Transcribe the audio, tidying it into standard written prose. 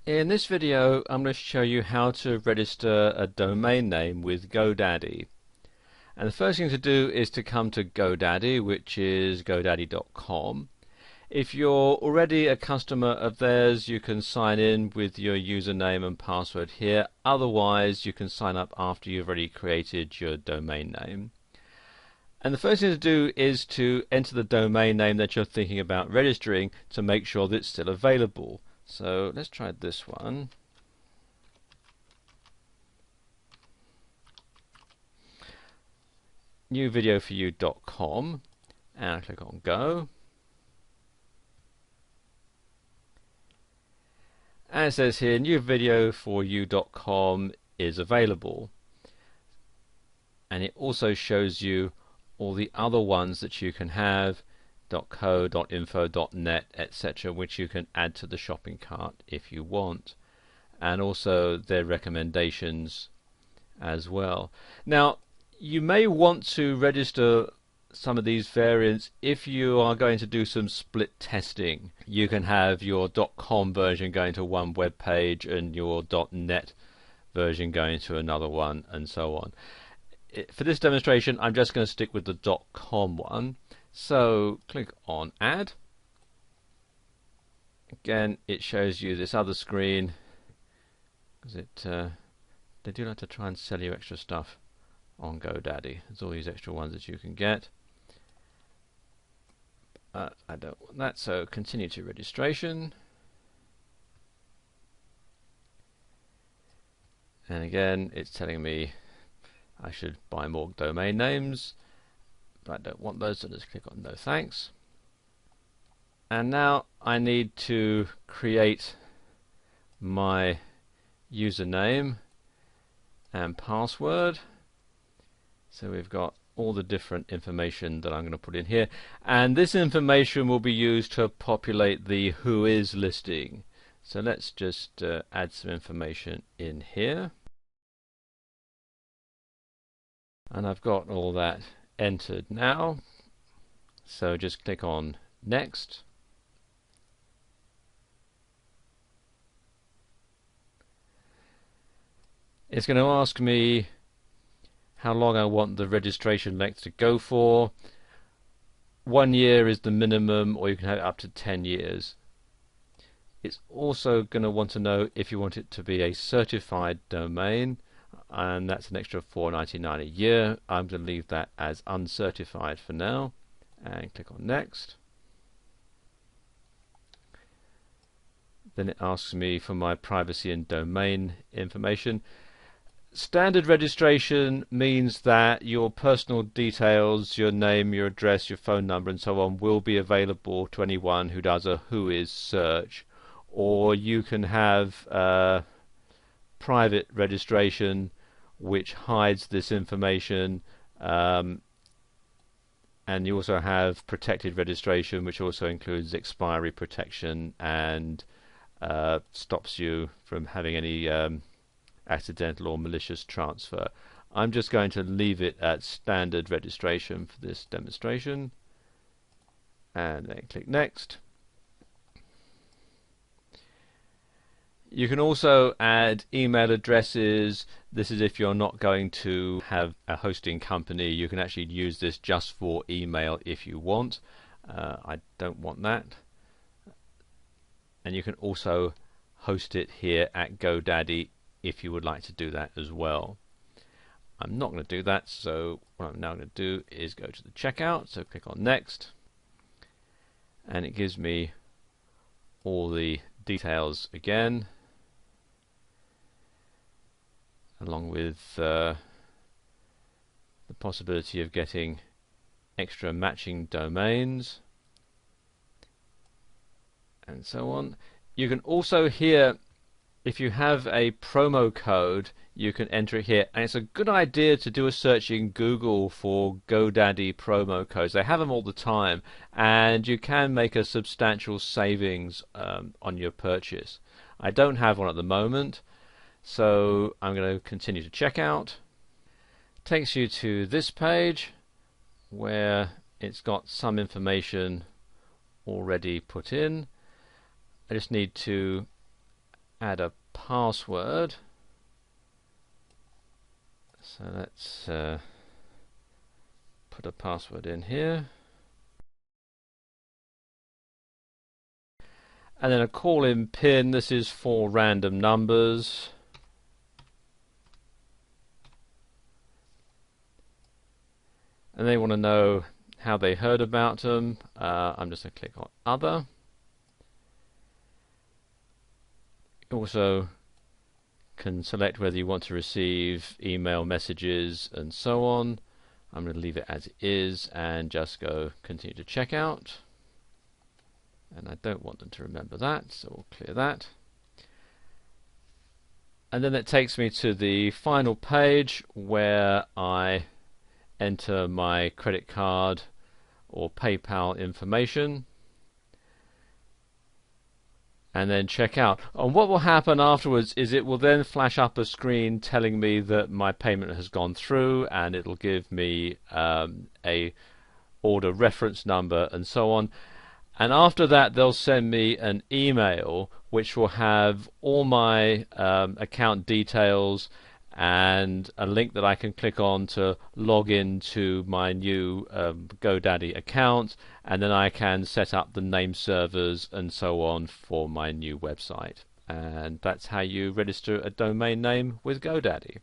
In this video, I'm going to show you how to register a domain name with GoDaddy. And the first thing to do is to come to GoDaddy, which is godaddy.com. If you're already a customer of theirs, you can sign in with your username and password here. Otherwise, you can sign up after you've already created your domain name. And the first thing to do is to enter the domain name that you're thinking about registering to make sure that it's still available. So let's try this one. newvideoforyou.com, and I click on go. And it says here newvideoforyou.com is available, and it also shows you all the other ones that you can have, .co, .info, .net, etc., which you can add to the shopping cart if you want, and also their recommendations as well. Now, you may want to register some of these variants if you are going to do some split testing. You can have your .com version going to one web page and your .net version going to another one, and so on. For this demonstration, I'm just going to stick with the .com one. So click on Add. Again, it shows you this other screen because they do like to try and sell you extra stuff on GoDaddy. There's all these extra ones that you can get. I don't want that, so continue to registration. And again, it's telling me I should buy more domain names, but I don't want those, so just click on no thanks. And now I need to create my username and password. So we've got all the different information that I'm going to put in here, and this information will be used to populate the Whois listing. So let's just add some information in here, and I've got all that entered now. So just click on next. It's going to ask me how long I want the registration length to go for. 1 year is the minimum, or you can have it up to 10 years. It's also going to want to know if you want it to be a certified domain, and that's an extra $4.99 a year. I'm going to leave that as uncertified for now, and click on next. Then it asks me for my privacy and domain information. Standard registration means that your personal details, your name, your address, your phone number, and so on will be available to anyone who does a Whois search. Or you can have private registration which hides this information, and you also have protected registration, which also includes expiry protection and stops you from having any accidental or malicious transfer. I'm just going to leave it at standard registration for this demonstration, and then click next. You can also add email addresses. This is if you're not going to have a hosting company. You can actually use this just for email if you want. I don't want that. And you can also host it here at GoDaddy if you would like to do that as well. I'm not going to do that, so what I'm now going to do is go to the checkout. So click on next, and it gives me all the details again, along with the possibility of getting extra matching domains and so on. You can also here, if you have a promo code, you can enter it here, and it's a good idea to do a search in Google for GoDaddy promo codes. They have them all the time, and you can make a substantial savings on your purchase. I don't have one at the moment, so I'm going to continue to checkout. Takes you to this page where it's got some information already put in. I just need to add a password. So let's put a password in here. And then a call-in pin. This is for random numbers. And they want to know how they heard about them. I'm just going to click on Other. You also can select whether you want to receive email messages and so on. I'm going to leave it as it is and just go Continue to Checkout. And I don't want them to remember that, so we'll clear that. And then it takes me to the final page where I enter my credit card or PayPal information and then check out. And what will happen afterwards is it will then flash up a screen telling me that my payment has gone through, and it'll give me a order reference number and so on. And after that they'll send me an email which will have all my account details and a link that I can click on to log into my new GoDaddy account, and then I can set up the name servers and so on for my new website. And that's how you register a domain name with GoDaddy.